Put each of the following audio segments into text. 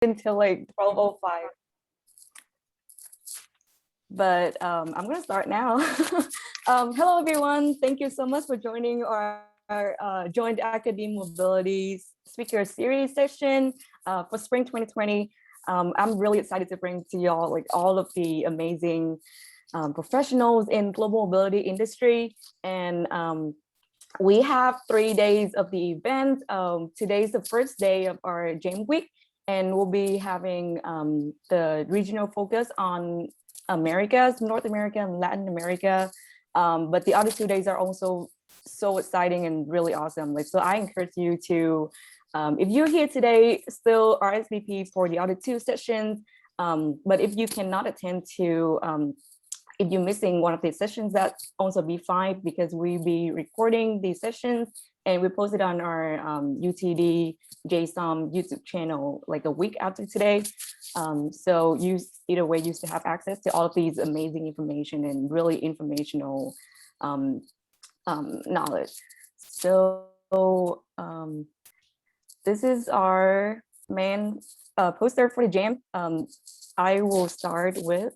until like 12:05. But I'm going to start now. Hello, everyone. Thank you so much for joining our Joint Academe Mobility Speaker Series session for Spring 2020. I'm really excited to bring to y'all like all of the amazing professionals in global mobility industry. And we have 3 days of the event. Today's the first day of our JAM week, and we'll be having the regional focus on Americas, North America and Latin America. But the other 2 days are also so exciting and really awesome. Like, so I encourage you to, if you're here today, still RSVP for the other 2 sessions. But if you cannot attend to, if you're missing one of the sessions, that also be fine, because we'll be recording these sessions and we post it on our UTD JSOM YouTube channel like a week after today. So you either way used to have access to all of these amazing information and really informational knowledge. So this is our main poster for the JAM. I will start with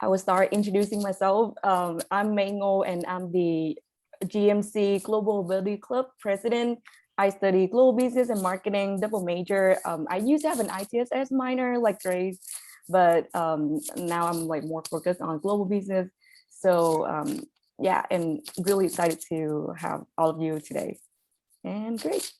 I will start introducing myself. I'm Mei Ngo, and I'm the GMC Global Mobility Club president. I study global business and marketing, double major. I used to have an ITSS minor like Grace, but now I'm like more focused on global business. So yeah, and really excited to have all of you today. And great.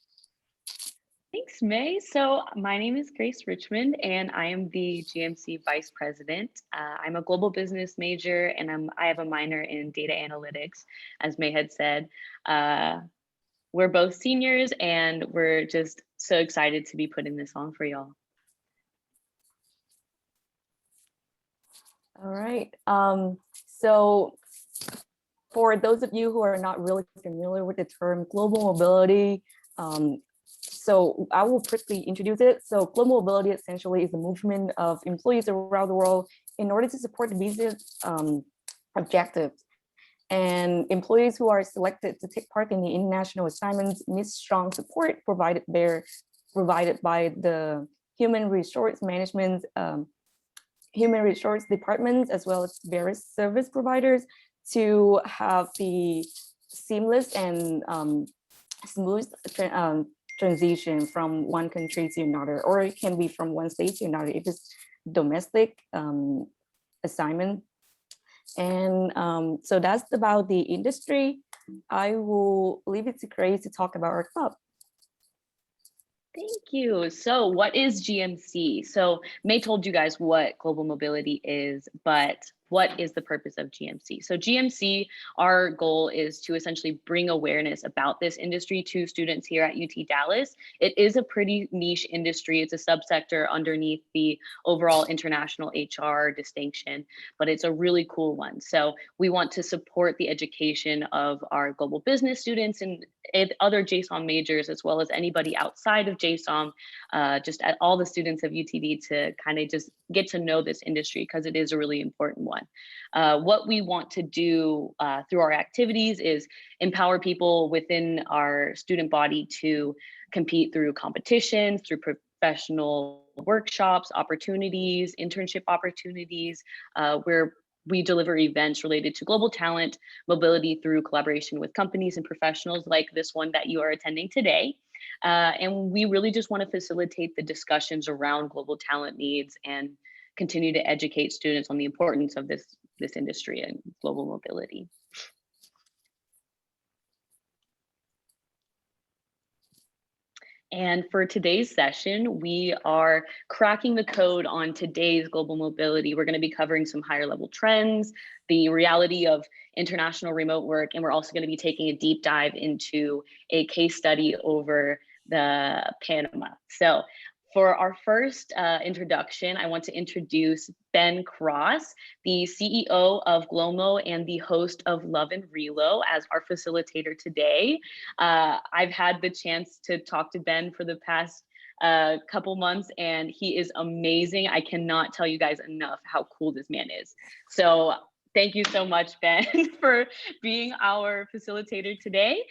Thanks, May. So my name is Grace Richmond, and I am the GMC Vice President. I'm a global business major, and I have a minor in data analytics, as May had said. We're both seniors, and we're just so excited to be putting this on for y'all. All right. So for those of you who are not really familiar with the term global mobility, so I will quickly introduce it. So global mobility essentially is the movement of employees around the world in order to support the business objectives. And employees who are selected to take part in the international assignments need strong support provided by the human resource management, human resource departments, as well as various service providers to have the seamless and smooth transition from one country to another, or it can be from one state to another if it's domestic assignment. And so that's about the industry. I will leave it to Grace to talk about our club. Thank you. So what is GMC? So May told you guys what global mobility is, but what is the purpose of GMC? So GMC, our goal is to essentially bring awareness about this industry to students here at UT Dallas. It is a pretty niche industry. It's a subsector underneath the overall international HR distinction, but it's a really cool one. So we want to support the education of our global business students and other JSOM majors, as well as anybody outside of JSOM, just at all the students of UTD to kind of just get to know this industry, because it is a really important one. What we want to do through our activities is empower people within our student body to compete through competitions, through professional workshops, opportunities, internship opportunities, where we deliver events related to global talent, mobility through collaboration with companies and professionals like this one that you are attending today. And we really just want to facilitate the discussions around global talent needs and continue to educate students on the importance of this industry and global mobility. And for today's session, we are cracking the code on today's global mobility. We're going to be covering some higher level trends, the reality of international remote work, and we're also going to be taking a deep dive into a case study over the Panama. So for our first introduction, I want to introduce Ben Cross, the CEO of Glomo and the host of Love and Relo, as our facilitator today. I've had the chance to talk to Ben for the past couple months, and he is amazing. I cannot tell you guys enough how cool this man is. So thank you so much, Ben, for being our facilitator today.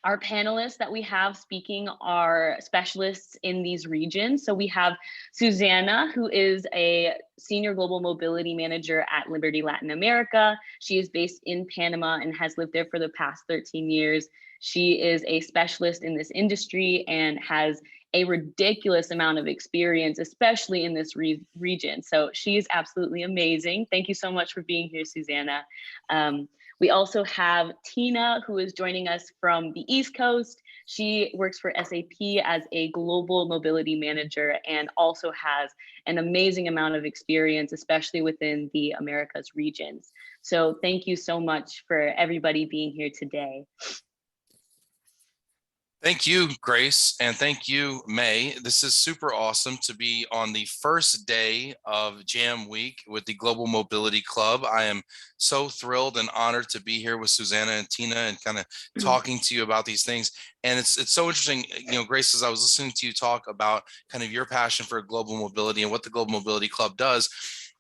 Our panelists that we have speaking are specialists in these regions. So we have Susanna, who is a senior global mobility manager at Liberty Latin America. She is based in Panama and has lived there for the past 13 years. She is a specialist in this industry and has a ridiculous amount of experience, especially in this region. So she is absolutely amazing. Thank you so much for being here, Susanna. We also have Tina, who is joining us from the East Coast. She works for SAP as a global mobility manager and also has an amazing amount of experience, especially within the Americas regions. So thank you so much for everybody being here today. Thank you, Grace, and thank you, May. This is super awesome to be on the first day of Jam Week with the Global Mobility Club. I am so thrilled and honored to be here with Susanna and Tina and kind of talking to you about these things. And it's so interesting, you know, Grace, as I was listening to you talk about kind of your passion for global mobility and what the Global Mobility Club does,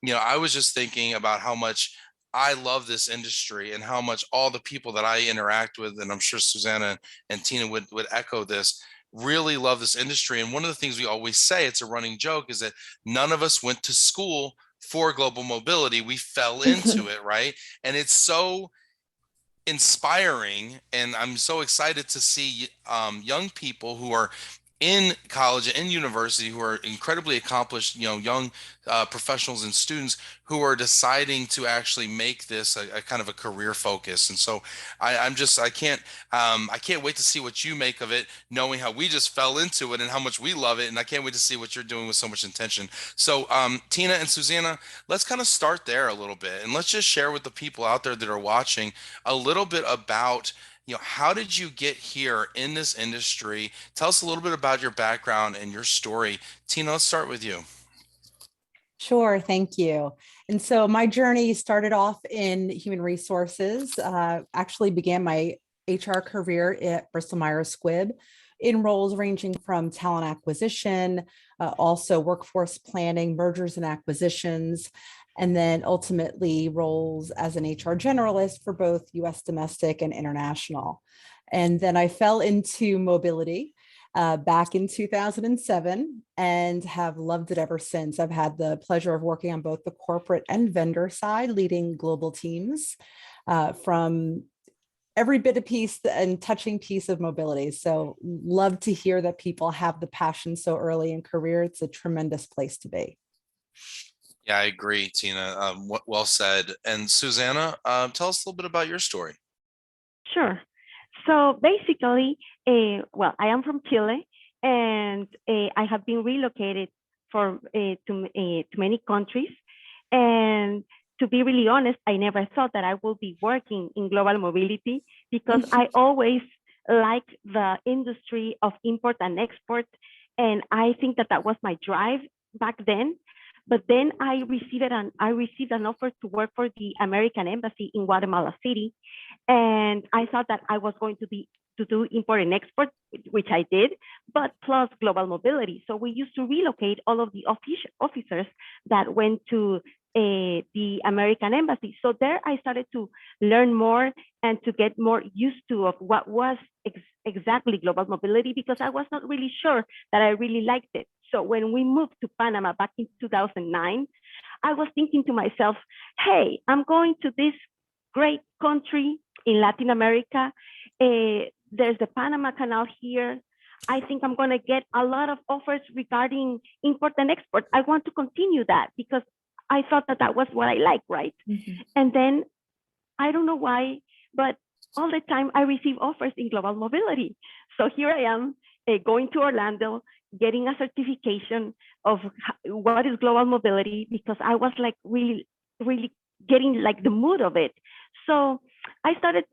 you know, I was just thinking about how much I love this industry and how much all the people that I interact with, and I'm sure Susanna and Tina would echo this, really love this industry. And one of the things we always say, it's a running joke, is that none of us went to school for global mobility. We fell into it, right? And it's so inspiring. And I'm so excited to see young people who are in college and in university who are incredibly accomplished, you know, young professionals and students who are deciding to actually make this a kind of a career focus. And so I can't wait to see what you make of it, knowing how we just fell into it and how much we love it. And I can't wait to see what you're doing with so much intention. So Tina and Susanna, let's kind of start there a little bit and let's just share with the people out there that are watching a little bit about, you know, how did you get here in this industry? Tell us a little bit about your background and your story. Tina, let's start with you. Sure, thank you. And so my journey started off in human resources, actually began my HR career at Bristol Myers Squibb in roles ranging from talent acquisition, also workforce planning, mergers and acquisitions, and then ultimately roles as an HR generalist for both US domestic and international. And then I fell into mobility back in 2007 and have loved it ever since. I've had the pleasure of working on both the corporate and vendor side, leading global teams from every bit of piece and touching piece of mobility. So love to hear that people have the passion so early in career. It's a tremendous place to be. Yeah, I agree, Tina. Well said. And Susanna, tell us a little bit about your story. Sure. So basically, well, I am from Chile, and I have been relocated to many countries. And to be really honest, I never thought that I would be working in global mobility because I always liked the industry of import and export. And I think that was my drive back then. But then I received an offer to work for the American Embassy in Guatemala City. And I thought that I was going to do import and export, which I did, but plus global mobility. So we used to relocate all of the officers that went to the American Embassy. So there I started to learn more and to get more used to of what was exactly global mobility, because I was not really sure that I really liked it. So when we moved to Panama back in 2009, I was thinking to myself, hey, I'm going to this great country in Latin America. There's the Panama Canal here. I think I'm going to get a lot of offers regarding import and export. I want to continue that because I thought that was what I like, right? Mm-hmm. And then I don't know why, but all the time I receive offers in global mobility. So here I am going to Orlando, getting a certification of what is global mobility, because I was like really, really getting like the mood of it. So I started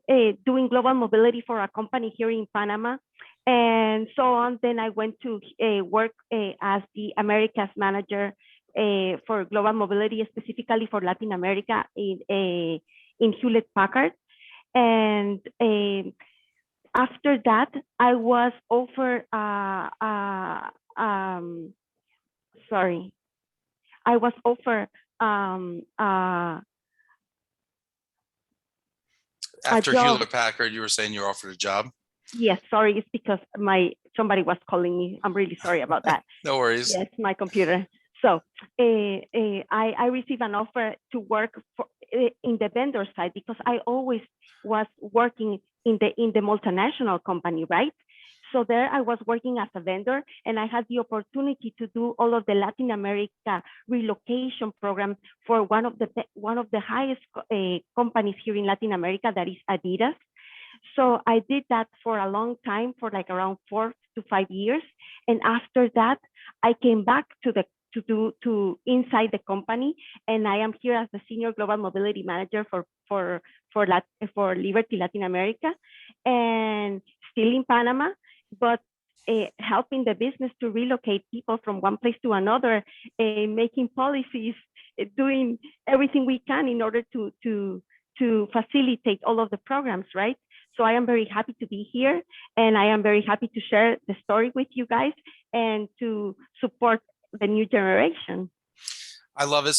doing global mobility for a company here in Panama and so on. Then I went to work as the Americas manager for global mobility, specifically for Latin America in Hewlett Packard. And after that, I was offered, after Hewlett Packard, you were saying you were offered a job? Yes, sorry, it's because somebody was calling me. I'm really sorry about that. No worries. Yes, my computer. So I received an offer to work in the vendor side because I always was working in the multinational company, right? So there I was working as a vendor, and I had the opportunity to do all of the Latin America relocation program for one of the highest companies here in Latin America, that is Adidas. So I did that for a long time, for like around 4 to 5 years. And after that, I came back to inside the company, and I am here as the senior global mobility manager for Liberty Latin America, and still in Panama, but helping the business to relocate people from one place to another, making policies, doing everything we can in order to facilitate all of the programs, right? So I am very happy to be here, and I am very happy to share the story with you guys and to support the new generation. I love it,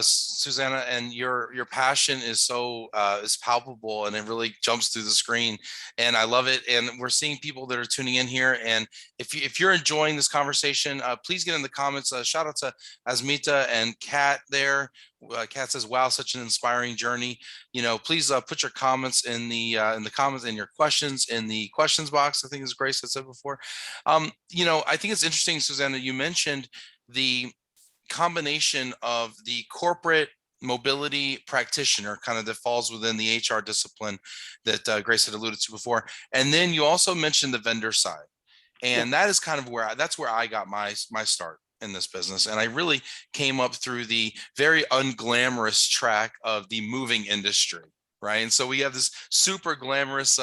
Susanna, and your passion is so is palpable, and it really jumps through the screen. And I love it. And we're seeing people that are tuning in here. And if you're enjoying this conversation, please get in the comments. Shout out to Asmita and Kat there. Kat says, "Wow, such an inspiring journey." Please put your comments in the comments and your questions in the questions box. I think as Grace had said before. I think it's interesting, Susanna. You mentioned the combination of the corporate mobility practitioner kind of that falls within the HR discipline that Grace had alluded to before. And then you also mentioned the vendor side. And that is kind of that's where I got my start in this business. And I really came up through the very unglamorous track of the moving industry. Right. And so we have this super glamorous,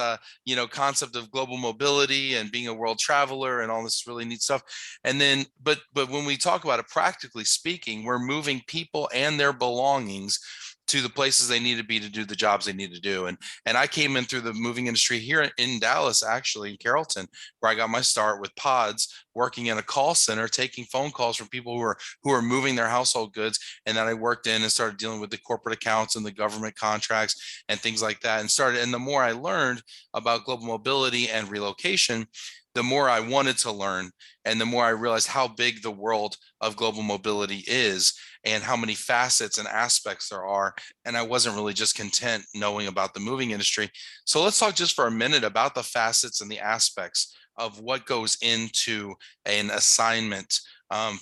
concept of global mobility and being a world traveler and all this really neat stuff. And then, but when we talk about it, practically speaking, we're moving people and their belongings to the places they need to be to do the jobs they need to do. And I came in through the moving industry here in Dallas, actually in Carrollton, where I got my start with Pods, working in a call center, taking phone calls from people who are moving their household goods. And then I worked in and started dealing with the corporate accounts and the government contracts and things like that. And the more I learned about global mobility and relocation, the more I wanted to learn, and the more I realized how big the world of global mobility is and how many facets and aspects there are. And I wasn't really just content knowing about the moving industry. So let's talk just for a minute about the facets and the aspects of what goes into an assignment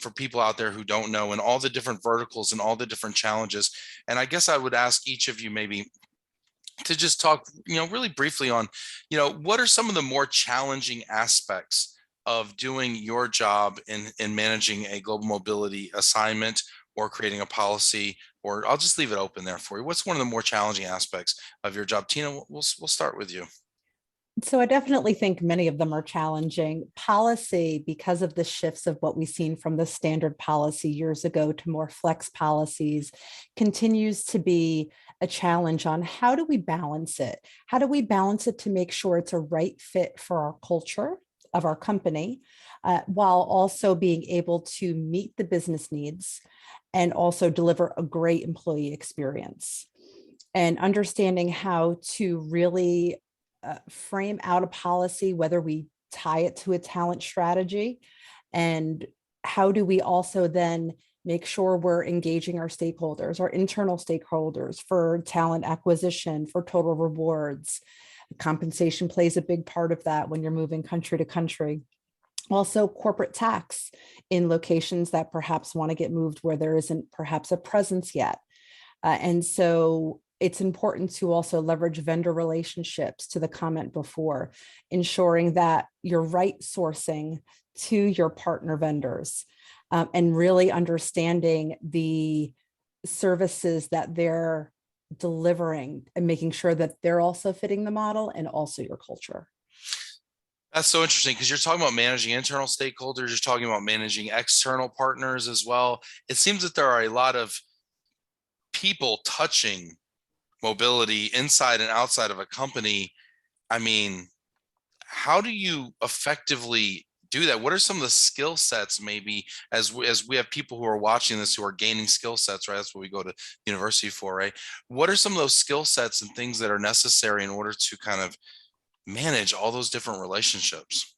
for people out there who don't know, and all the different verticals and all the different challenges. And I guess I would ask each of you maybe to just talk, really briefly on, what are some of the more challenging aspects of doing your job in managing a global mobility assignment or creating a policy, or I'll just leave it open there for you. What's one of the more challenging aspects of your job? Tina, we'll start with you. So I definitely think many of them are challenging. Policy, because of the shifts of what we've seen from the standard policy years ago to more flex policies, continues to be a challenge on how do we balance it? How do we balance it to make sure it's a right fit for our culture of our company, while also being able to meet the business needs and also deliver a great employee experience, and understanding how to really frame out a policy, whether we tie it to a talent strategy, and how do we also then make sure we're engaging our stakeholders, our internal stakeholders, for talent acquisition, for total rewards. Compensation plays a big part of that when you're moving country to country. Also, corporate tax in locations that perhaps want to get moved where there isn't perhaps a presence yet. And so it's important to also leverage vendor relationships, to the comment before, ensuring that you're right sourcing to your partner vendors, and really understanding the services that they're delivering and making sure that they're also fitting the model and also your culture. That's so interesting, because you're talking about managing internal stakeholders, you're talking about managing external partners as well. It seems that there are a lot of people touching mobility inside and outside of a company. I mean, how do you effectively do that? What are some of the skill sets, maybe, as we have people who are watching this who are gaining skill sets, right? That's what we go to university for, right? What are some of those skill sets and things that are necessary in order to kind of manage all those different relationships?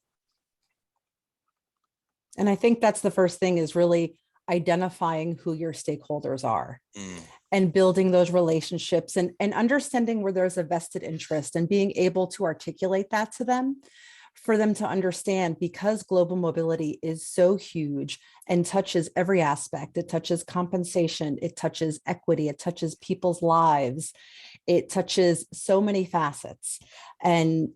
And I think that's the first thing, is really identifying who your stakeholders are Mm, and building those relationships, and understanding where there's a vested interest and being able to articulate that to them, for them to understand, because global mobility is so huge and touches every aspect. It touches compensation, it touches equity, it touches people's lives, it touches so many facets. And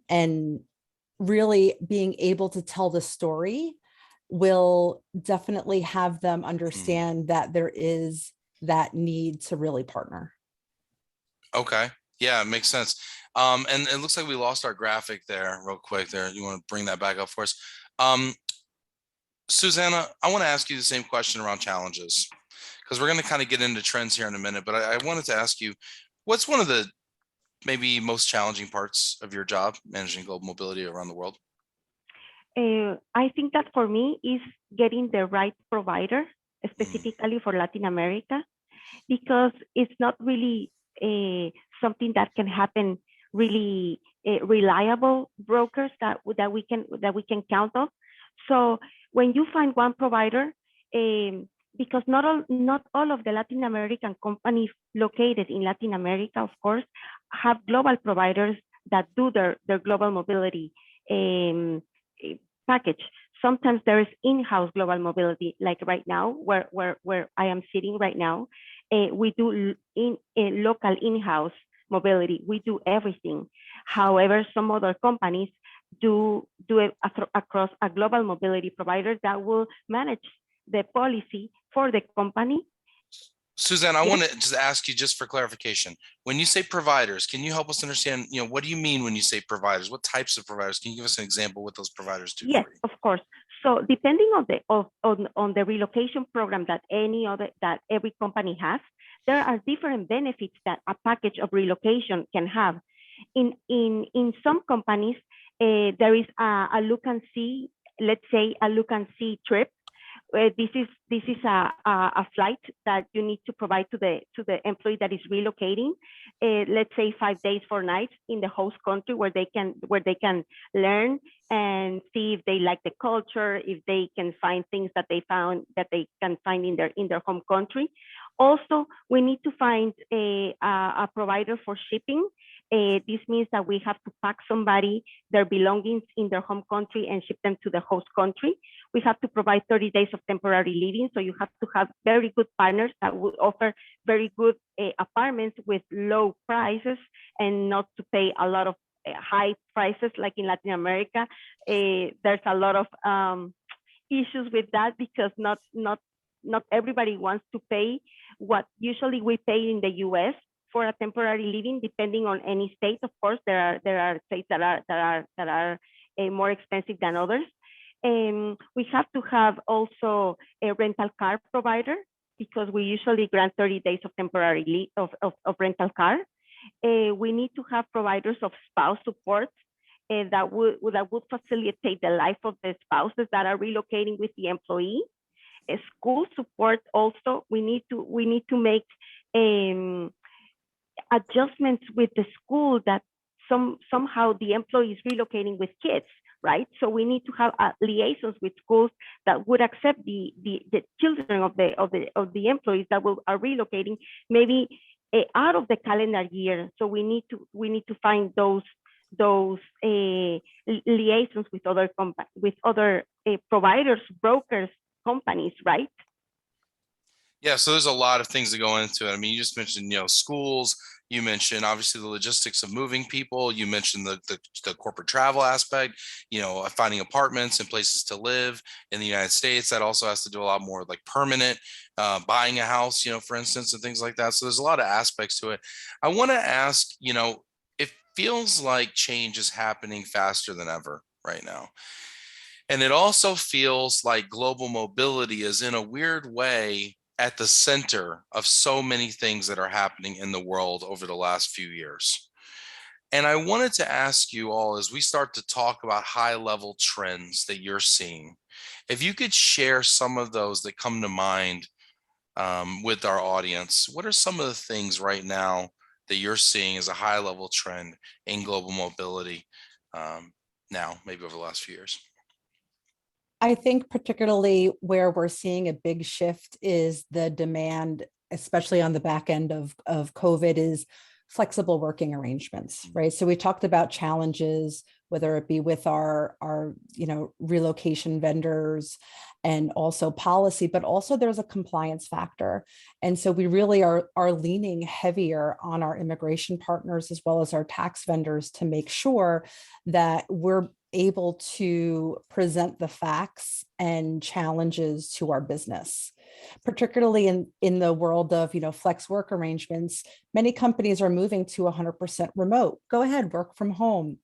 really being able to tell the story will definitely have them mm. understand that there is that need to really partner. Okay. Yeah, it makes sense. And it looks like we lost our graphic there real quick there. You want to bring that back up for us? Um, Susanna, I want to ask you the same question around challenges, because we're going to kind of get into trends here in a minute, but I wanted to ask you, what's one of the maybe most challenging parts of your job managing global mobility around the world? I think that for me is getting the right provider, specifically for Latin America, because it's not really something that can happen really reliable brokers that we can count on. So when you find one provider, because not all of the Latin American companies located in Latin America, of course, have global providers that do their global mobility eh, package. Sometimes there is in-house global mobility, like right now, where I am sitting right now. We do local in-house mobility. We do everything. However, some other companies do it across a global mobility provider that will manage the policy for the company. Suzanne, I Yes. want to just ask you, just for clarification, when you say providers, can you help us understand, what do you mean when you say providers? What types of providers? Can you give us an example what those providers do Yes, for you? of course. So depending on the relocation program that every company has, there are different benefits that a package of relocation can have. In some companies, there is a look and see, let's say a look and see trip. This is a flight that you need to provide to the employee that is relocating. Let's say 5 days, 4 nights in the host country, where they can learn and see if they like the culture, if they can find things that they can find in their home country. Also, we need to find a provider for shipping. This means that we have to pack somebody their belongings in their home country and ship them to the host country. We have to provide 30 days of temporary living. So you have to have very good partners that will offer very good apartments with low prices, and not to pay a lot of high prices like in Latin America. There's a lot of issues with that, because not everybody wants to pay what usually we pay in the US for a temporary living, depending on any state. Of course, there are states that are more expensive than others. We have to have also a rental car provider, because we usually grant 30 days of temporary leave of rental car. We need to have providers of spouse support that would facilitate the life of the spouses that are relocating with the employee. School support also, we need to make adjustments with the school that somehow the employee is relocating with kids, right? So we need to have liaisons with schools that would accept the children of the employees that are relocating, maybe out of the calendar year. So we need to find those liaisons with other providers, brokers, companies, right? Yeah, so there's a lot of things that go into it. I mean, you just mentioned, schools. You mentioned obviously the logistics of moving people. You mentioned the corporate travel aspect. Finding apartments and places to live in the United States. That also has to do a lot more like permanent, buying a house, for instance, and things like that. So there's a lot of aspects to it. I want to ask, it feels like change is happening faster than ever right now. And it also feels like global mobility is in a weird way at the center of so many things that are happening in the world over the last few years. And I wanted to ask you all, as we start to talk about high level trends that you're seeing, if you could share some of those that come to mind with our audience. What are some of the things right now that you're seeing as a high level trend in global mobility? now, maybe over the last few years? I think particularly where we're seeing a big shift is the demand, especially on the back end of COVID, is flexible working arrangements, right? So we talked about challenges, whether it be with our relocation vendors and also policy, but also there's a compliance factor. And so we really are leaning heavier on our immigration partners as well as our tax vendors to make sure that we're able to present the facts and challenges to our business, particularly in the world of flex work arrangements. Many companies are moving to 100% remote. Go ahead, work from home.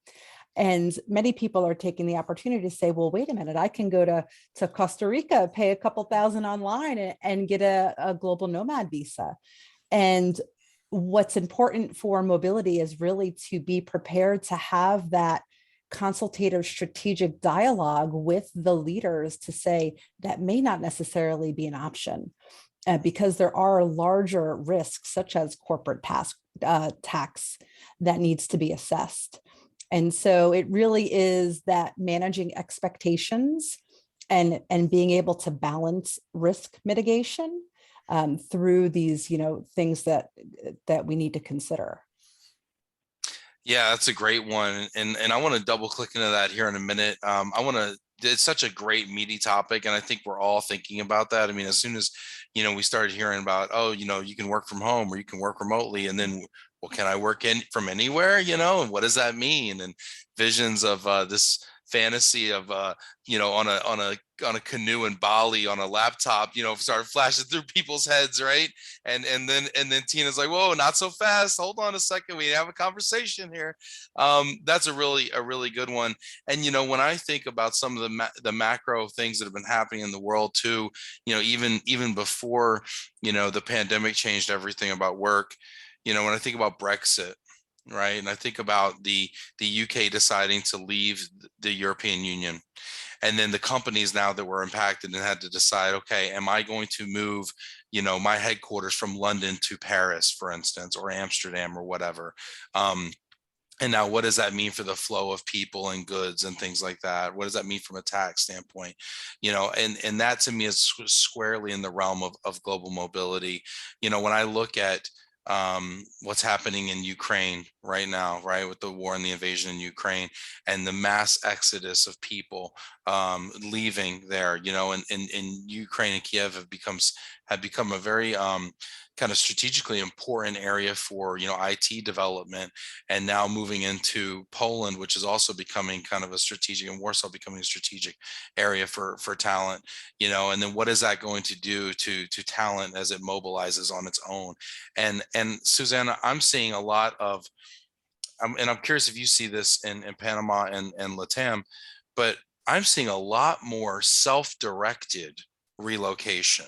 And many people are taking the opportunity to say, well, wait a minute, I can go to Costa Rica, pay a couple thousand online and get a global nomad visa. And what's important for mobility is really to be prepared to have that consultative strategic dialogue with the leaders to say that may not necessarily be an option because there are larger risks such as corporate tax that needs to be assessed. And so it really is that managing expectations and being able to balance risk mitigation through these things that we need to consider. Yeah, that's a great one. And I want to double click into that here in a minute. It's such a great meaty topic. And I think we're all thinking about that. I mean, as soon as, we started hearing about, you can work from home or you can work remotely. And then, well, can I work from anywhere, and what does that mean? And visions of this fantasy of, on a canoe in Bali on a laptop, started flashing through people's heads, right? And then Tina's like, whoa, not so fast. Hold on a second. We have a conversation here. That's a really good one. And, when I think about some of the macro things that have been happening in the world too, even before, the pandemic changed everything about work, when I think about Brexit, right? And I think about the UK deciding to leave the European Union. And then the companies now that were impacted and had to decide, okay, am I going to move, my headquarters from London to Paris, for instance, or Amsterdam or whatever? And now what does that mean for the flow of people and goods and things like that? What does that mean from a tax standpoint? And that to me is squarely in the realm of global mobility. When I look at what's happening in Ukraine right now, right, with the war and the invasion in Ukraine and the mass exodus of people leaving there, in Ukraine and Kiev have become a very kind of strategically important area for IT development, and now moving into Poland, which is also becoming kind of a strategic, and Warsaw becoming a strategic area for talent, and then what is that going to do to talent as it mobilizes on its own? And Susanna, I'm seeing a lot of, and I'm curious if you see this in Panama and LATAM, but I'm seeing a lot more self-directed relocation,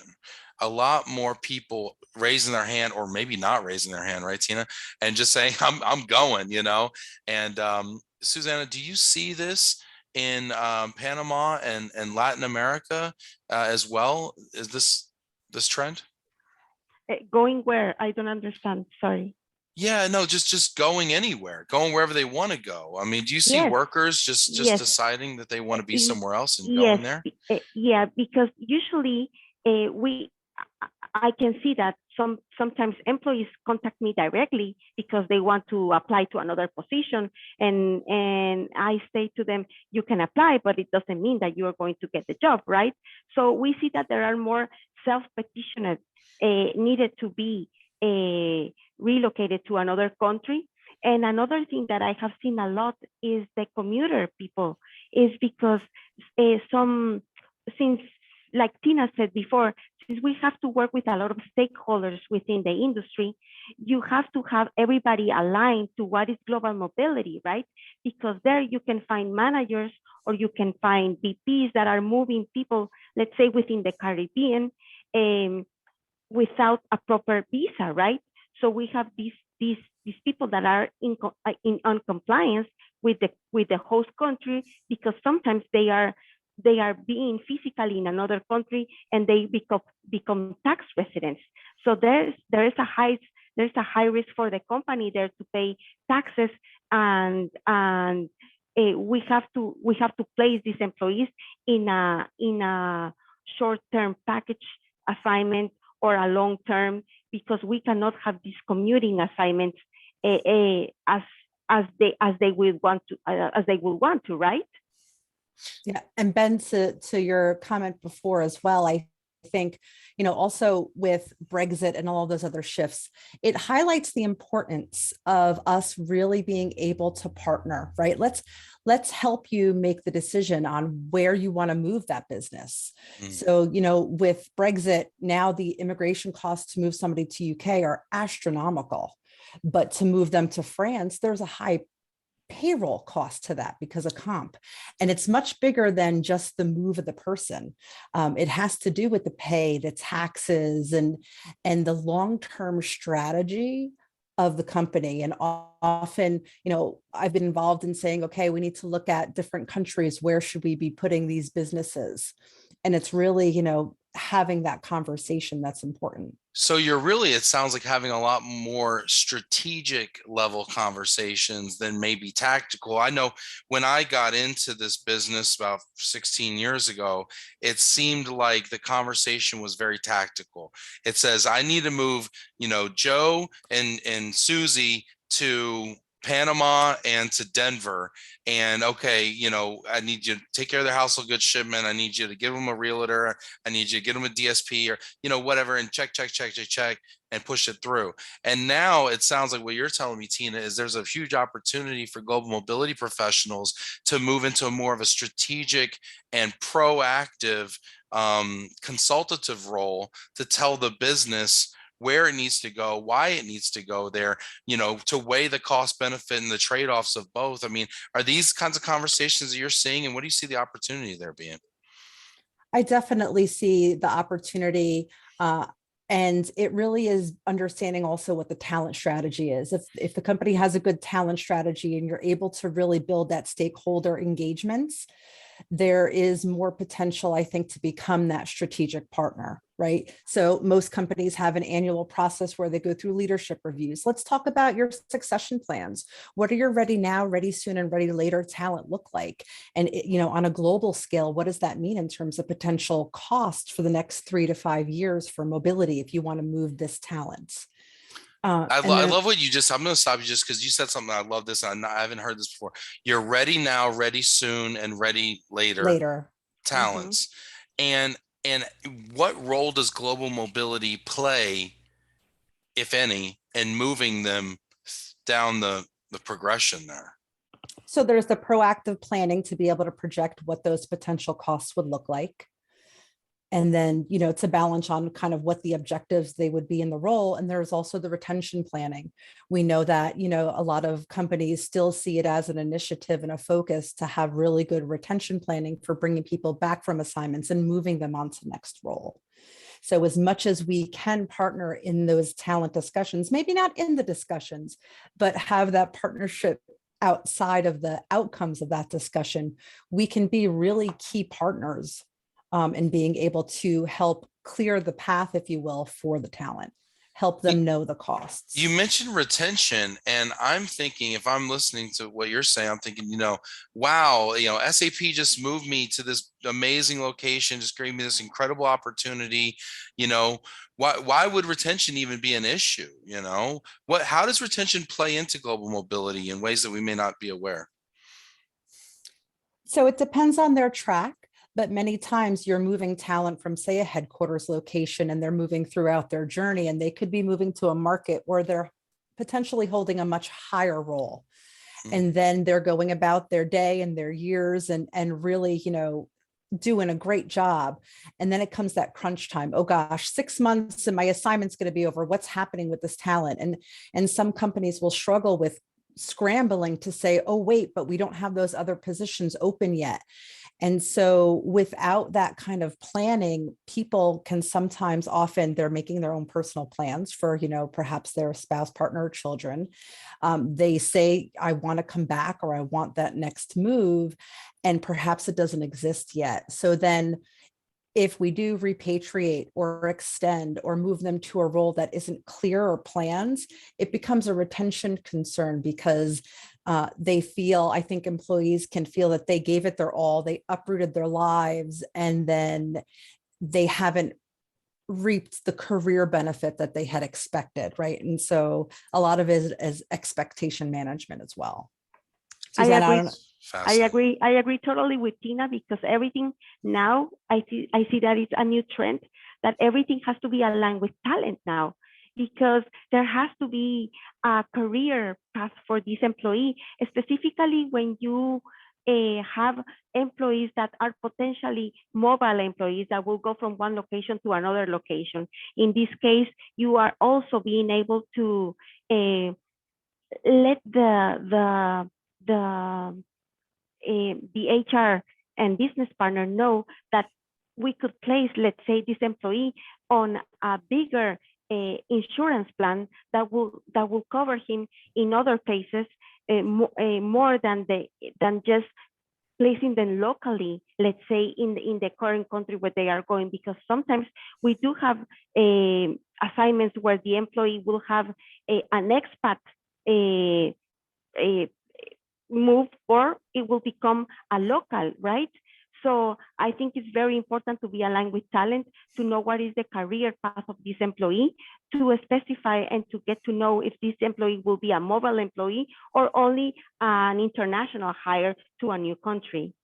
a lot more people raising their hand, or maybe not raising their hand, right, Tina, and just saying, I'm going, And Susanna, do you see this in Panama and Latin America as well? Is this trend? Going where? I don't understand. Sorry. Yeah, no, just going anywhere, going wherever they want to go. I mean, do you see Yes. workers just Yes. deciding that they want to be somewhere else and Yes. going there? Yeah, because usually I can see that sometimes employees contact me directly because they want to apply to another position, and I say to them, you can apply, but it doesn't mean that you are going to get the job, right? So we see that there are more self-petitioners needed to be relocated to another country. And another thing that I have seen a lot is the commuter people, is because since, like Tina said before, since we have to work with a lot of stakeholders within the industry, you have to have everybody aligned to what is global mobility, right? Because there you can find managers, or you can find VPs that are moving people, let's say within the Caribbean, without a proper visa, right? So we have these people that are in compliance with the host country, because sometimes they are being physically in another country and they become tax residents. So there is a high risk for the company there to pay taxes and we have to place these employees in a short-term package assignment or a long-term, because we cannot have these commuting assignments as they would want to, right? Yeah, and Ben, to your comment before as well, I think, also with Brexit and all those other shifts, it highlights the importance of us really being able to partner, right? Let's help you make the decision on where you want to move that business. So, with Brexit, now the immigration costs to move somebody to UK are astronomical, but to move them to France, there's a high payroll cost to that because of comp. And it's much bigger than just the move of the person. It has to do with the pay, the taxes, and the long-term strategy of the company. And often, I've been involved in saying, okay, we need to look at different countries. Where should we be putting these businesses? And it's really, having that conversation that's important. So you're really, it sounds like, having a lot more strategic level conversations than maybe tactical. I know when I got into this business about 16 years ago, it seemed like the conversation was very tactical. It says, I need to move, Joe and Susie to Panama and to Denver. And okay, I need you to take care of their household goods shipment. I need you to give them a realtor. I need you to get them a DSP or, whatever, and check, and push it through. And now it sounds like what you're telling me, Tina, is there's a huge opportunity for global mobility professionals to move into more of a strategic and proactive consultative role to tell the business where it needs to go, why it needs to go there, to weigh the cost benefit and the trade-offs of both. I mean, are these kinds of conversations that you're seeing, and what do you see the opportunity there being? I definitely see the opportunity. And it really is understanding also what the talent strategy is. If the company has a good talent strategy and you're able to really build that stakeholder engagements, there is more potential, I think, to become that strategic partner, right? So most companies have an annual process where they go through leadership reviews. Let's talk about your succession plans. What are your ready now, ready soon, and ready later talent look like? And on a global scale, what does that mean in terms of potential cost for the next 3 to 5 years for mobility if you want to move this talent? I love what you just, I'm going to stop you just because you said something. I love this. And I haven't heard this before. You're ready now, ready soon, and ready later talents. Mm-hmm. And what role does global mobility play, if any, in moving them down the progression there? So there's the proactive planning to be able to project what those potential costs would look like. And then, to balance on kind of what the objectives they would be in the role. And there's also the retention planning. We know that, a lot of companies still see it as an initiative and a focus to have really good retention planning for bringing people back from assignments and moving them on to the next role. So as much as we can partner in those talent discussions, maybe not in the discussions, but have that partnership outside of the outcomes of that discussion, we can be really key partners and being able to help clear the path, if you will, for the talent, help them know the costs. You mentioned retention, and I'm thinking, if I'm listening to what you're saying, I'm thinking, wow, SAP just moved me to this amazing location, just gave me this incredible opportunity. Why would retention even be an issue? How does retention play into global mobility in ways that we may not be aware? So it depends on their track. But many times you're moving talent from, say, a headquarters location, and they're moving throughout their journey, and they could be moving to a market where they're potentially holding a much higher role. Mm-hmm. And then they're going about their day and their years and really, doing a great job. And then it comes that crunch time. Oh gosh, 6 months and my assignment's going to be over. What's happening with this talent? And some companies will struggle with scrambling to say, oh, wait, but we don't have those other positions open yet. And so without that kind of planning, people can sometimes, often they're making their own personal plans for, perhaps their spouse, partner, or children. They say, I want to come back, or I want that next move. And perhaps it doesn't exist yet. So then if we do repatriate or extend or move them to a role that isn't clear or planned, it becomes a retention concern because they feel, I think employees can feel that they gave it their all, they uprooted their lives, and then they haven't reaped the career benefit that they had expected, right? And so a lot of it is expectation management as well. I Suzanne, agree. don't know. Fascinating. I agree totally with Tina, because everything now I see that it's a new trend, that everything has to be aligned with talent now, because there has to be a career path for this employee, specifically when you have employees that are potentially mobile employees that will go from one location to another location. In this case, you are also being able to let the HR and business partner know that we could place, let's say, this employee on a bigger insurance plan that will cover him in other places, more than just placing them locally, let's say in the current country where they are going, because sometimes we do have assignments where the employee will have an expat move, or it will become a local, right? So I think it's very important to be aligned with talent, to know what is the career path of this employee, to specify and to get to know if this employee will be a mobile employee or only an international hire to a new country.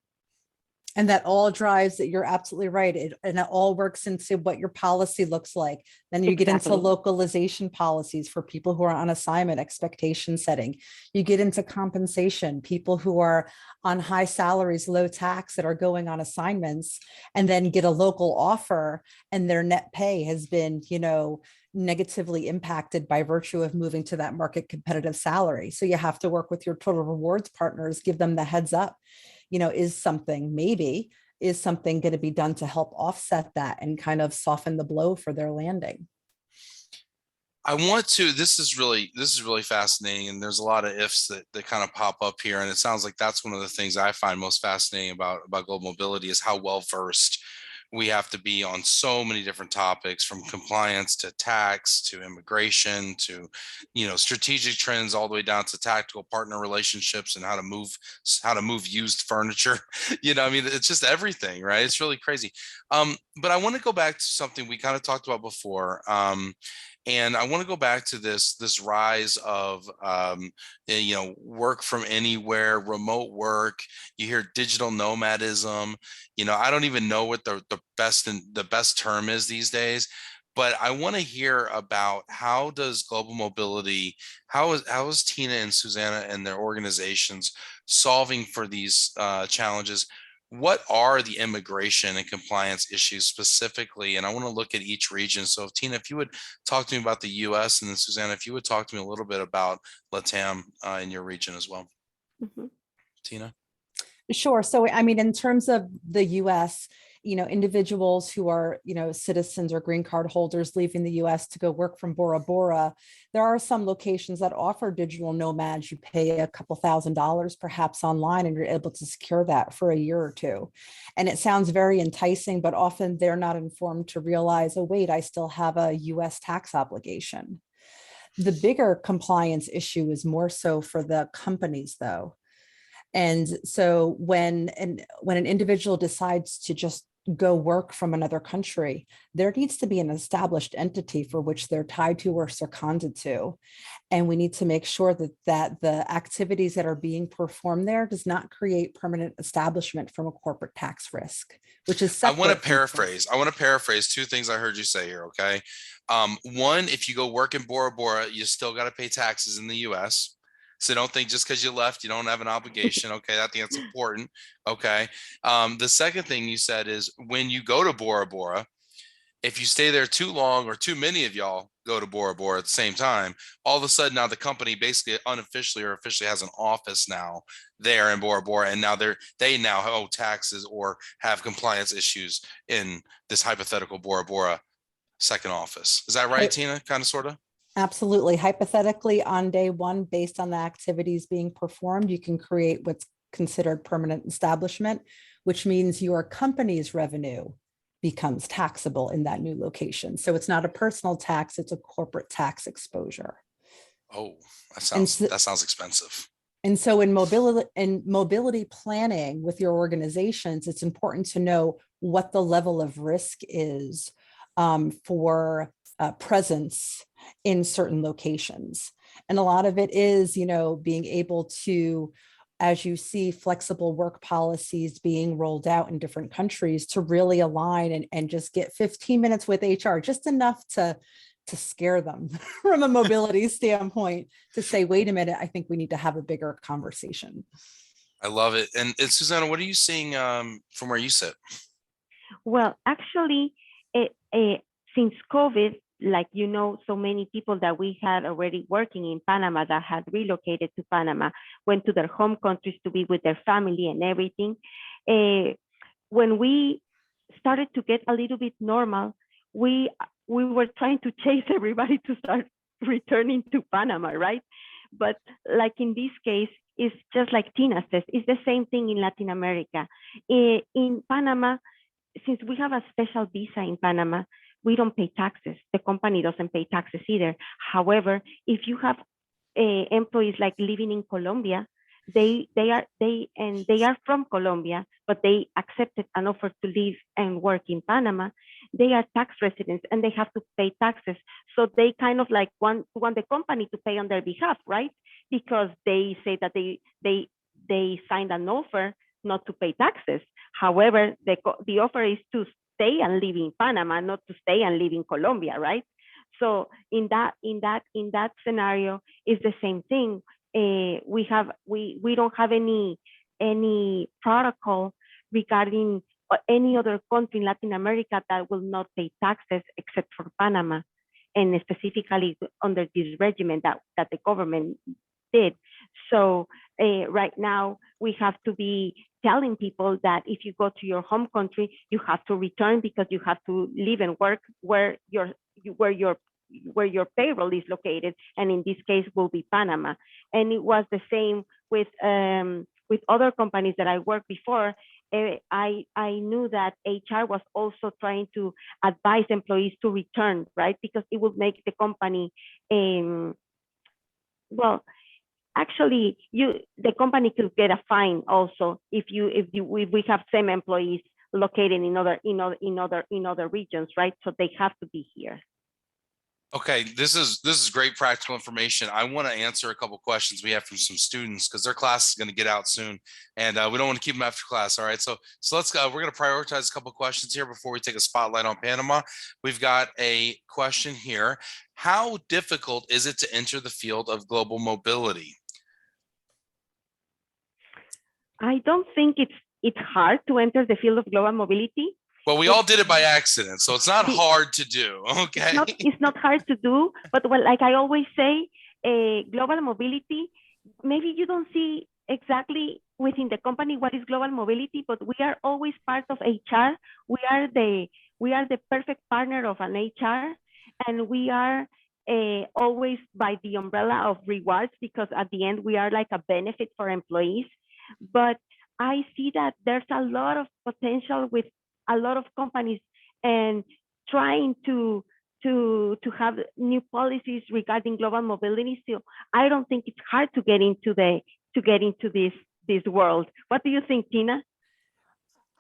And that all drives that. You're absolutely right. And it all works into what your policy looks like. Then you get into Exactly. localization policies for people who are on assignment, expectation setting. You get into compensation, people who are on high salaries, low tax, that are going on assignments and then get a local offer, and their net pay has been, negatively impacted by virtue of moving to that market competitive salary. So you have to work with your total rewards partners, give them the heads up. Is something going to be done to help offset that and kind of soften the blow for their landing? This is really fascinating. And there's a lot of ifs that kind of pop up here. And it sounds like that's one of the things I find most fascinating about global mobility, is how well versed we have to be on so many different topics, from compliance to tax to immigration to, strategic trends, all the way down to tactical partner relationships and how to move used furniture. It's just everything, right? It's really crazy. But I want to go back to something we kind of talked about before. And I want to go back to this rise of, work from anywhere, remote work. You hear digital nomadism. I don't even know what the best term is these days. But I want to hear about, how does global mobility, how is Tina and Susanna and their organizations solving for these challenges? What are the immigration and compliance issues specifically? And I want to look at each region. So Tina, if you would talk to me about the US, and then Susanna, if you would talk to me a little bit about LATAM in your region as well. Mm-hmm. Tina? Sure. So, in terms of the US, individuals who are, citizens or green card holders leaving the US to go work from Bora Bora, there are some locations that offer digital nomads. You pay a couple $1,000s perhaps online, and you're able to secure that for a year or two. And it sounds very enticing, but often they're not informed to realize, oh, wait, I still have a US tax obligation. The bigger compliance issue is more so for the companies, though. And so when an individual decides to just go work from another country, there needs to be an established entity for which they're tied to or seconded to. And we need to make sure that the activities that are being performed there does not create permanent establishment from a corporate tax risk, which is separate. I want to paraphrase two things I heard you say here. Okay. One, if you go work in Bora Bora, you still got to pay taxes in the US. So don't think just because you left, you don't have an obligation. Okay. I think that's important. Okay. The second thing you said is, when you go to Bora Bora, if you stay there too long, or too many of y'all go to Bora Bora at the same time, all of a sudden now the company basically unofficially or officially has an office now there in Bora Bora. And now they now owe taxes or have compliance issues in this hypothetical Bora Bora second office. Is that right, Tina? Kind of, sort of? Absolutely. Hypothetically, on day one, based on the activities being performed, you can create what's considered permanent establishment, which means your company's revenue becomes taxable in that new location. So it's not a personal tax, it's a corporate tax exposure. Oh, that sounds expensive. And so in mobility planning with your organizations, it's important to know what the level of risk is for presence in certain locations. And a lot of it is, being able to, as you see flexible work policies being rolled out in different countries, to really align and just get 15 minutes with HR, just enough to scare them from a mobility standpoint, to say, wait a minute, I think we need to have a bigger conversation. I love it. And Susanna, what are you seeing from where you sit? Well, actually, since COVID, like, so many people that we had already working in Panama that had relocated to Panama, went to their home countries to be with their family and everything. When we started to get a little bit normal, we were trying to chase everybody to start returning to Panama, right? But like in this case, it's just like Tina says, it's the same thing in Latin America. In Panama, since we have a special visa in Panama, we don't pay taxes. The company doesn't pay taxes either. However, if you have employees like living in Colombia, they are from Colombia, but they accepted an offer to live and work in Panama. They are tax residents and they have to pay taxes. So they kind of like want the company to pay on their behalf, right? Because they say that they signed an offer not to pay taxes. However, the offer is to stay and live in Panama, not to stay and live in Colombia, right? So in that scenario, it's the same thing. We don't have any protocol regarding any other country in Latin America that will not pay taxes except for Panama, and specifically under this regimen that the government did. So right now we have to be telling people that if you go to your home country, you have to return because you have to live and work where your payroll is located, and in this case will be Panama. And it was the same with other companies that I worked before. I knew that HR was also trying to advise employees to return, right? Because it would make the company, well, actually, the company could get a fine also if we have same employees located in other regions, right? So they have to be here. Okay, this is great practical information. I want to answer a couple questions we have from some students because their class is going to get out soon, and we don't want to keep them after class. All right, so let's go. We're going to prioritize a couple questions here before we take a spotlight on Panama. We've got a question here. How difficult is it to enter the field of global mobility? I don't think it's hard to enter the field of global mobility. Well, we all did it by accident, so it's not hard to do, okay? It's not hard to do, but like I always say, global mobility, maybe you don't see exactly within the company what is global mobility, but we are always part of HR. We are the perfect partner of an HR, and we are always by the umbrella of rewards, because at the end we are like a benefit for employees. But I see that there's a lot of potential with a lot of companies and trying to have new policies regarding global mobility. So I don't think it's hard to get into this world. What do you think, Tina?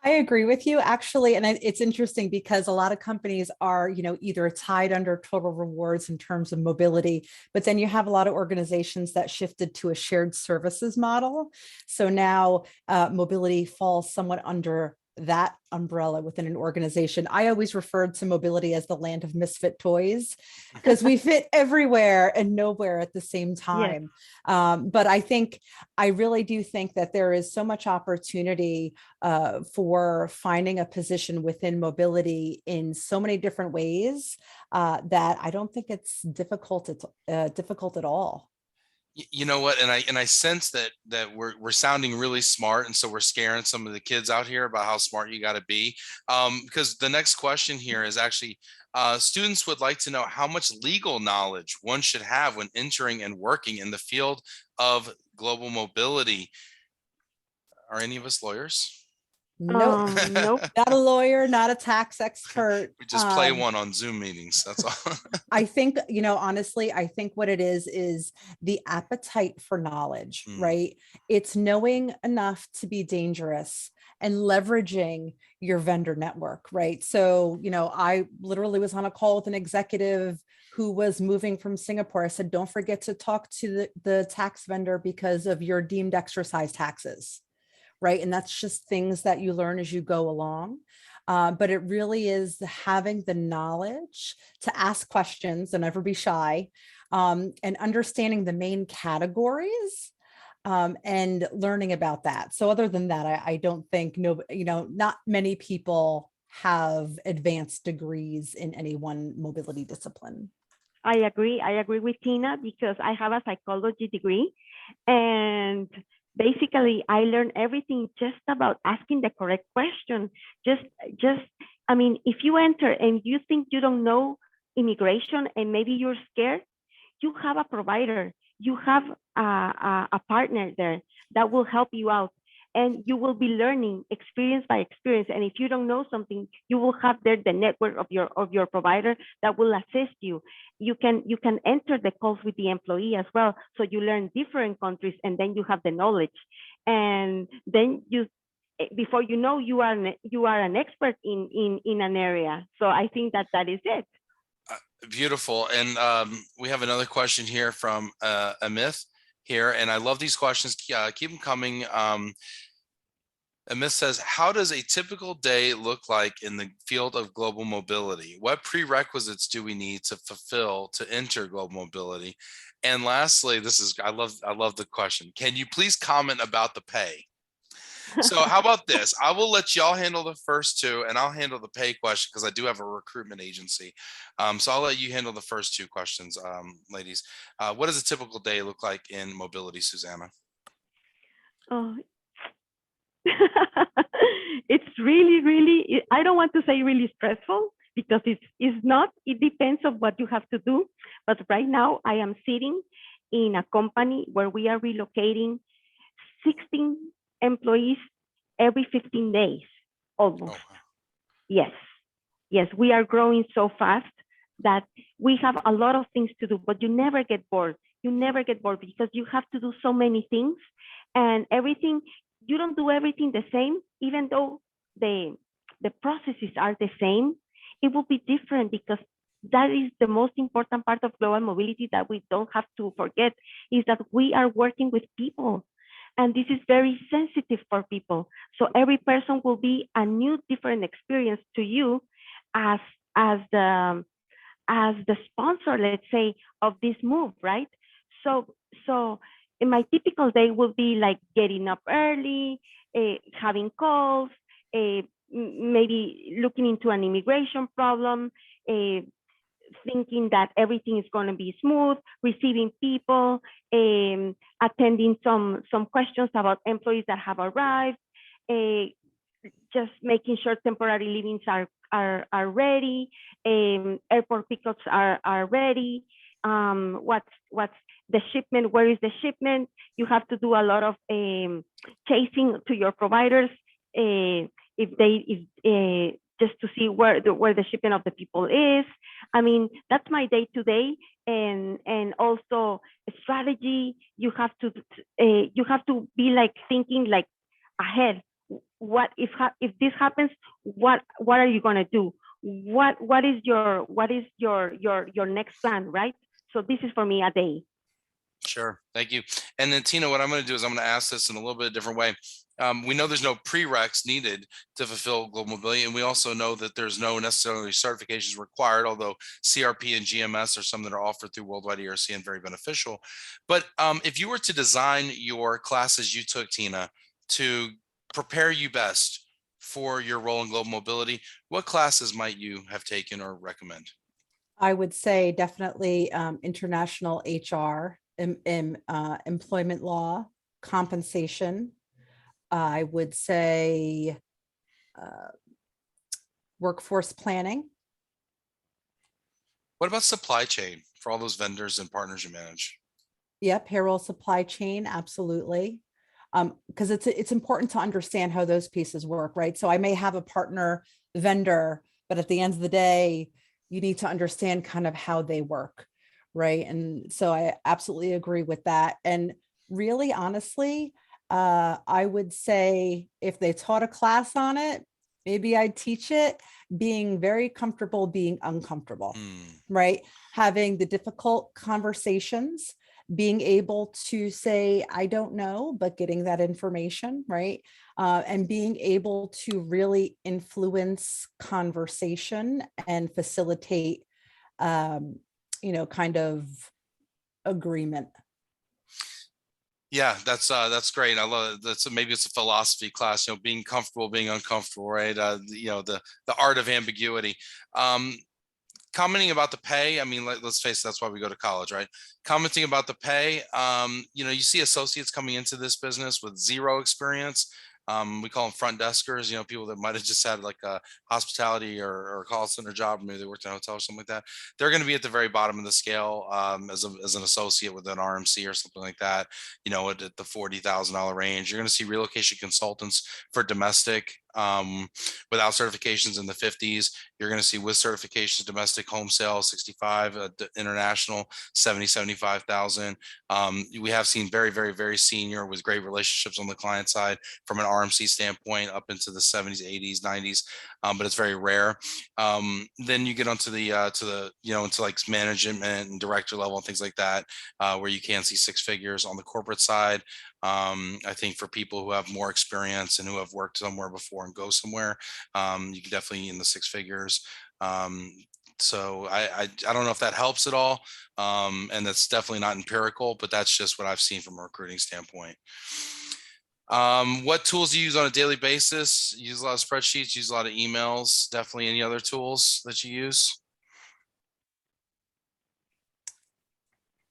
I agree with you, actually. And it's interesting because a lot of companies are, either tied under total rewards in terms of mobility, but then you have a lot of organizations that shifted to a shared services model. So now mobility falls somewhat under that umbrella within an organization. I always referred to mobility as the land of misfit toys because we fit everywhere and nowhere at the same time. Yes. But I really do think that there is so much opportunity for finding a position within mobility in so many different ways that I don't think it's difficult at all. You know what, and I sense that we're sounding really smart, and so we're scaring some of the kids out here about how smart you got to be. Because the next question here is actually students would like to know how much legal knowledge one should have when entering and working in the field of global mobility. Are any of us lawyers? Nope, Nope. not a lawyer, not a tax expert. We just play one on Zoom meetings. That's all. I think, honestly, I think what it is the appetite for knowledge, Mm. right? It's knowing enough to be dangerous and leveraging your vendor network, right? So, I literally was on a call with an executive who was moving from Singapore. I said, don't forget to talk to the tax vendor because of your deemed exercise taxes, right? And that's just things that you learn as you go along. But it really is having the knowledge to ask questions and never be shy, and understanding the main categories, and learning about that. So other than that, I don't think not many people have advanced degrees in any one mobility discipline. I agree. I agree with Tina because I have a psychology degree, and basically I learned everything just about asking the correct question. Just, I mean, if you enter and you think you don't know immigration and maybe you're scared, you have a provider, you have a partner there that will help you out. And you will be learning experience by experience. And if you don't know something, you will have there the network of your provider that will assist you. You can enter the calls with the employee as well. So you learn different countries and then you have the knowledge. And then before you know, you are an expert in an area. So I think that is it. Beautiful. And we have another question here from Amith here. And I love these questions. Keep them coming. Amith says, how does a typical day look like in the field of global mobility? What prerequisites do we need to fulfill to enter global mobility? And lastly, I love the question. Can you please comment about the pay? So how about this? I will let y'all handle the first two and I'll handle the pay question because I do have a recruitment agency. So I'll let you handle the first two questions, ladies. What does a typical day look like in mobility, Susanna? Oh, it's really, I don't want to say really stressful because it's not. It depends on what you have to do. But right now I am sitting in a company where we are relocating 16 employees every 15 days, almost. Oh, wow. Yes, we are growing so fast that we have a lot of things to do, but you never get bored. You never get bored because you have to do so many things, and everything, you don't do everything the same, even though the processes are the same. It will be different because that is the most important part of global mobility that we don't have to forget, is that we are working with people. And this is very sensitive for people. So every person will be a new, different experience to you as the sponsor, let's say, of this move, right? So in my typical day will be like getting up early, having calls, maybe looking into an immigration problem, thinking that everything is going to be smooth, receiving people, attending some questions about employees that have arrived, just making sure temporary livings are ready, airport pickups are ready. What's the shipment? Where is the shipment? You have to do a lot of chasing to your providers just to see where the shipment of the people is. I mean, that's my day to day, and also strategy. You have to be like thinking like ahead. What if this happens? What are you gonna do? What is your next plan, right? So this is for me a day. Sure. Thank you. And then Tina, what I'm going to do is I'm going to ask this in a little bit different way. We know there's no prereqs needed to fulfill global mobility. And we also know that there's no necessarily certifications required, although CRP and GMS are some that are offered through Worldwide ERC and very beneficial. But if you were to design your classes you took, Tina, to prepare you best for your role in global mobility, what classes might you have taken or recommend? I would say definitely international HR, employment law, compensation. I would say workforce planning. What about supply chain for all those vendors and partners you manage? Yeah, payroll, supply chain, absolutely. Because it's important to understand how those pieces work, right? So I may have a partner vendor, but at the end of the day, you need to understand kind of how they work, right? And so I absolutely agree with that. And really, honestly, I would say if they taught a class on it, maybe I'd teach it, being very comfortable being uncomfortable, right? Having the difficult conversations, being able to say, I don't know, but getting that information, right? And being able to really influence conversation and facilitate, kind of agreement. Yeah, that's great. I love it. That's maybe it's a philosophy class, being comfortable, being uncomfortable, right? The art of ambiguity. Commenting about the pay. I mean, let's face it, that's why we go to college, right? Commenting about the pay. You see associates coming into this business with zero experience. We call them front deskers, people that might have just had like a hospitality or call center job, or maybe they worked in a hotel or something like that. They're going to be at the very bottom of the scale as an associate with an RMC or something like that, at the $40,000 range. You're going to see relocation consultants for domestic without certifications in the 50s. You're going to see with certifications, domestic home sale 65, international 70, 75,000. We have seen very, very, very senior with great relationships on the client side from an RMC standpoint up into the 70s, 80s, 90s, but it's very rare. Then you get onto into like management and director level and things like that, where you can see six figures on the corporate side. I think for people who have more experience and who have worked somewhere before and go somewhere, you can definitely in the six figures. So I don't know if that helps at all. And that's definitely not empirical, but that's just what I've seen from a recruiting standpoint. What tools do you use on a daily basis? You use a lot of spreadsheets, use a lot of emails, definitely any other tools that you use?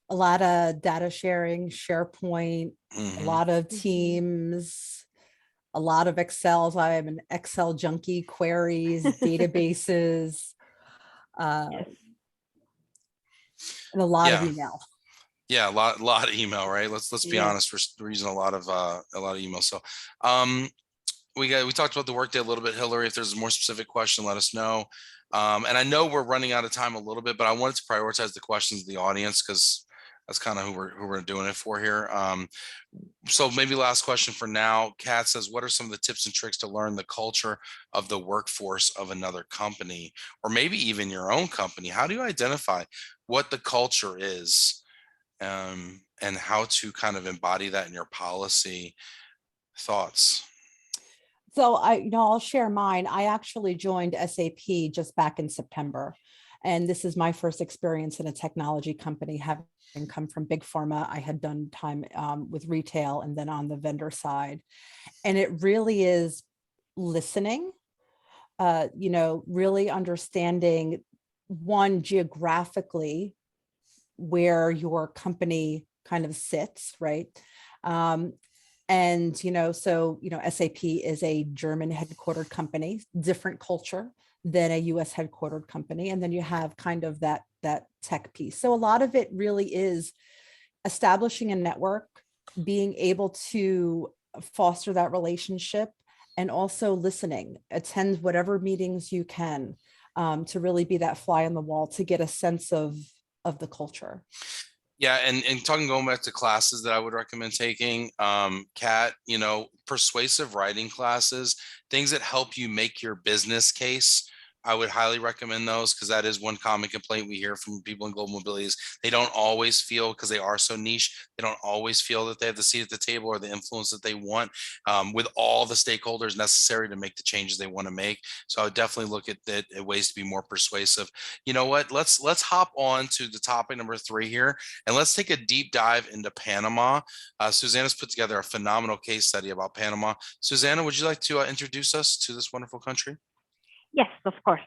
A lot of data sharing, SharePoint, a Mhm. lot of Teams, a lot of Excels. I am an Excel junkie, queries, databases, Yes. and a lot of Yeah. email. Yeah, a lot of email, right? Let's be Yes. honest. We're using a lot of email. So we talked about the workday a little bit, Hillary. If there's a more specific question, let us know. And I know we're running out of time a little bit, but I wanted to prioritize the questions of the audience because that's kind of who we're doing it for here. So maybe last question for now. Kat says, what are some of the tips and tricks to learn the culture of the workforce of another company, or maybe even your own company? How do you identify what the culture is, and how to kind of embody that in your policy? Thoughts? So I'll share mine. I actually joined SAP just back in September. And this is my first experience in a technology company, having come from big pharma. I had done time with retail and then on the vendor side. And it really is listening, really understanding one, geographically where your company kind of sits, right? And, SAP is a German headquartered company, different culture than a US headquartered company. And then you have kind of that tech piece. So a lot of it really is establishing a network, being able to foster that relationship, and also listening, attend whatever meetings you can, to really be that fly on the wall to get a sense of the culture. Yeah, and going back to classes that I would recommend taking, Kat, persuasive writing classes, things that help you make your business case. I would highly recommend those because that is one common complaint we hear from people in global mobility is they don't always feel, because they are so niche, they don't always feel that they have the seat at the table or the influence that they want with all the stakeholders necessary to make the changes they want to make. So I would definitely look at ways to be more persuasive. You know what? Let's hop on to the topic number 3 here, and let's take a deep dive into Panama. Susanna's put together a phenomenal case study about Panama. Susanna, would you like to introduce us to this wonderful country? Yes, of course.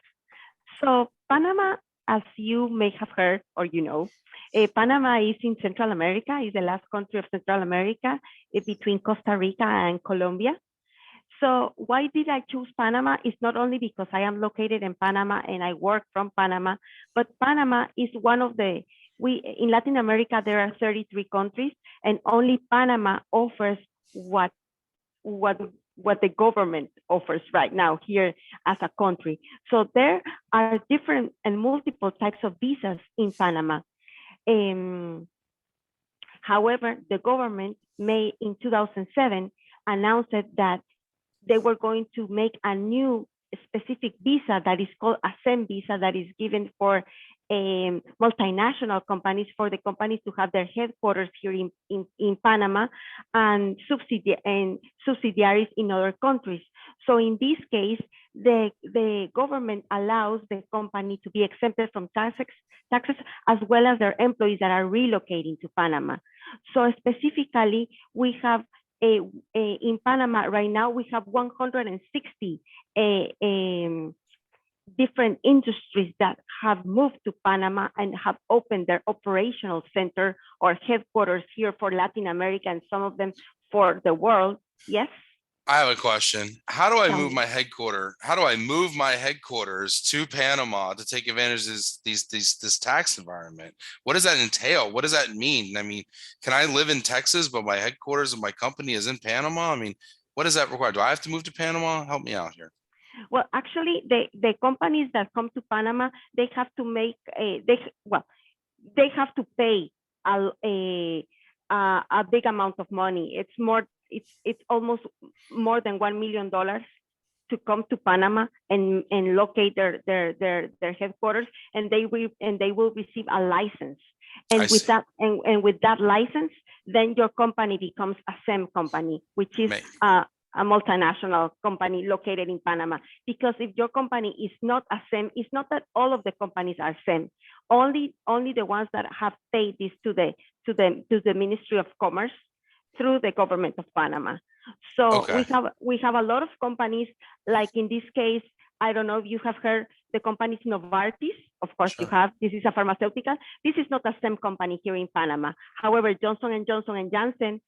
So Panama, as you may have heard or Panama is in Central America, is the last country of Central America between Costa Rica and Colombia. So why did I choose Panama? It's not only because I am located in Panama and I work from Panama, but Panama is one of in Latin America, there are 33 countries and only Panama offers what what the government offers right now here as a country. So there are different and multiple types of visas in Panama. However, the government may in 2007 announced that they were going to make a new specific visa that is called a SEM visa that is given for multinational companies, for the companies to have their headquarters here in Panama and subsidiaries in other countries. So in this case, the government allows the company to be exempted from taxes as well as their employees that are relocating to Panama. So specifically, we have in Panama right now, we have 160 different industries that have moved to Panama and have opened their operational center or headquarters here for Latin America and some of them for the world. Yes. I have a question. How do I Tell move me. my headquarters? How do I move my headquarters to Panama to take advantage of this tax environment? What does that entail? What does that mean? I mean, can I live in Texas, but my headquarters of my company is in Panama? I mean, what does that require? Do I have to move to Panama? Help me out here. Well, actually, the companies that come to Panama, they have to make they have to pay a big amount of money. It's almost more than $1 million to come to Panama and locate their headquarters, and they will receive a license. And with that with that license, then your company becomes a SEM company, which is a multinational company located in Panama. Because if your company is not a SEM, it's not that all of the companies are SEM. Only the ones that have paid this to the Ministry of Commerce through the government of Panama. So we have a lot of companies, like in this case, I don't know if you have heard the company Novartis. Of course you have. This is a pharmaceutical. This is not a SEM company here in Panama. However, Johnson & Johnson and Janssen,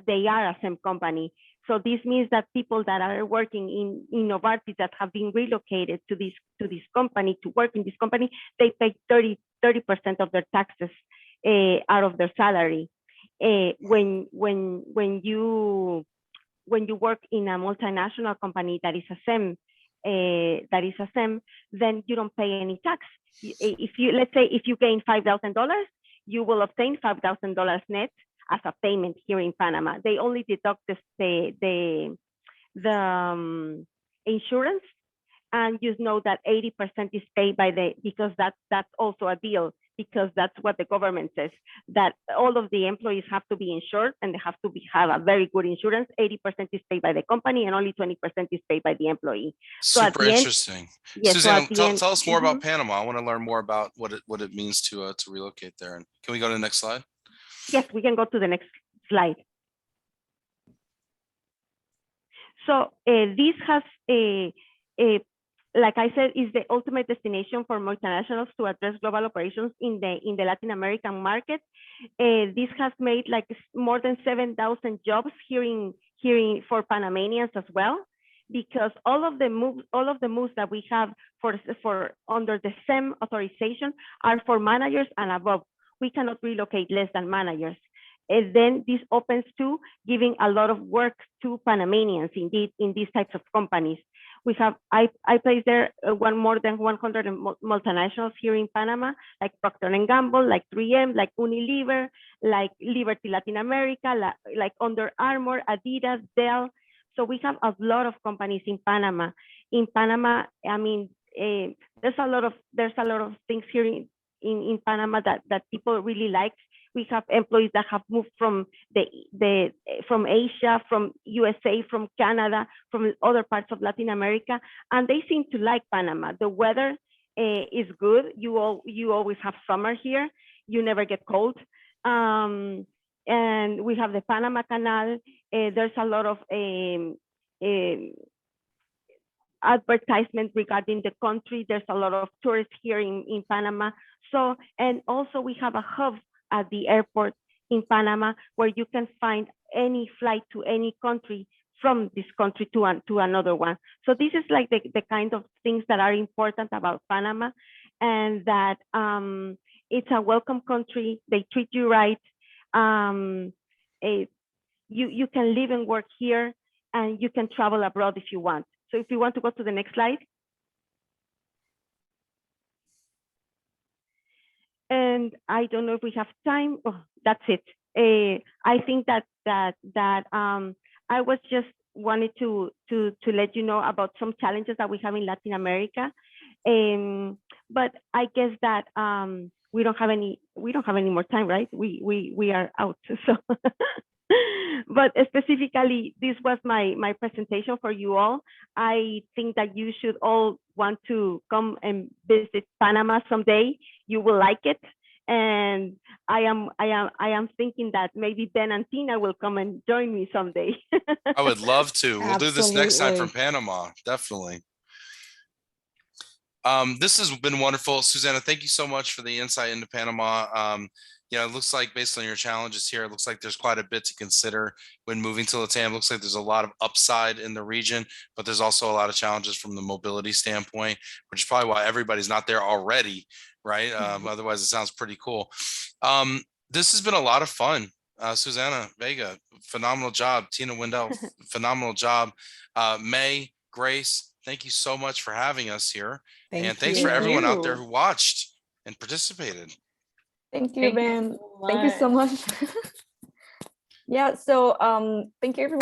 they are a SEM company. So this means that people that are working in Novartis that have been relocated to this company, to work in this company, they pay 30% of their taxes out of their salary. When you work in a multinational company that is a SEM, then you don't pay any tax. Let's say if you gain $5,000, you will obtain $5,000 net as a payment here in Panama. They only deduct the insurance, and you know that 80% is paid because that's also a deal, because that's what the government says, that all of the employees have to be insured and they have to have a very good insurance. 80% is paid by the company and only 20% is paid by the employee. Super interesting. Yes, Suzanne, tell us more about Panama. I want to learn more about what it means to relocate there. And can we go to the next slide? Yes, we can go to the next slide. So this has like I said, is the ultimate destination for multinationals to address global operations in the Latin American market. This has made like more than 7,000 jobs here for Panamanians as well, because all of the moves that we have for under the SEM authorization are for managers and above. We cannot relocate less than managers. And then this opens to giving a lot of work to Panamanians indeed in these types of companies. We have, I placed there more than 100 multinationals here in Panama, like Procter & Gamble, like 3M, like Unilever, like Liberty Latin America, like Under Armour, Adidas, Dell. So we have a lot of companies in Panama. In Panama, I mean, there's a lot of things here in Panama that people really like. We have employees that have moved from from Asia, from USA, from Canada, from other parts of Latin America, and they seem to like Panama. The weather is good. You always have summer here. You never get cold. And we have the Panama Canal. There's a lot of advertisement regarding the country. There's a lot of tourists here in Panama. So, and also we have a hub at the airport in Panama where you can find any flight to any country from this country to another one. So this is like the kind of things that are important about Panama, and that it's a welcome country. They treat you right. you can live and work here, and you can travel abroad if you want. So if you want to go to the next slide. And I don't know if we have time. Oh, that's it. I think that I was just wanted to let you know about some challenges that we have in Latin America. But I guess that we don't have any more time, right? We are out. So but specifically, this was my presentation for you all. I think that you should all want to come and visit Panama someday. You will like it. And I am thinking that maybe Ben and Tina will come and join me someday. I would love to. We'll do this next time from Absolutely. Panama, definitely. This has been wonderful. Susanna, thank you so much for the insight into Panama. It looks like based on your challenges here, it looks like there's quite a bit to consider when moving to LATAM. Looks like there's a lot of upside in the region, but there's also a lot of challenges from the mobility standpoint, which is probably why everybody's not there already, right? Otherwise, it sounds pretty cool. This has been a lot of fun. Susanna Vega, phenomenal job. Tina Wendell, phenomenal job. May, Grace, thank you so much for having us here. And thanks for you. everyone out there you. who watched and participated. Thank you, Thank you Ben. so Thank you so much. much. Yeah, so thank you everyone.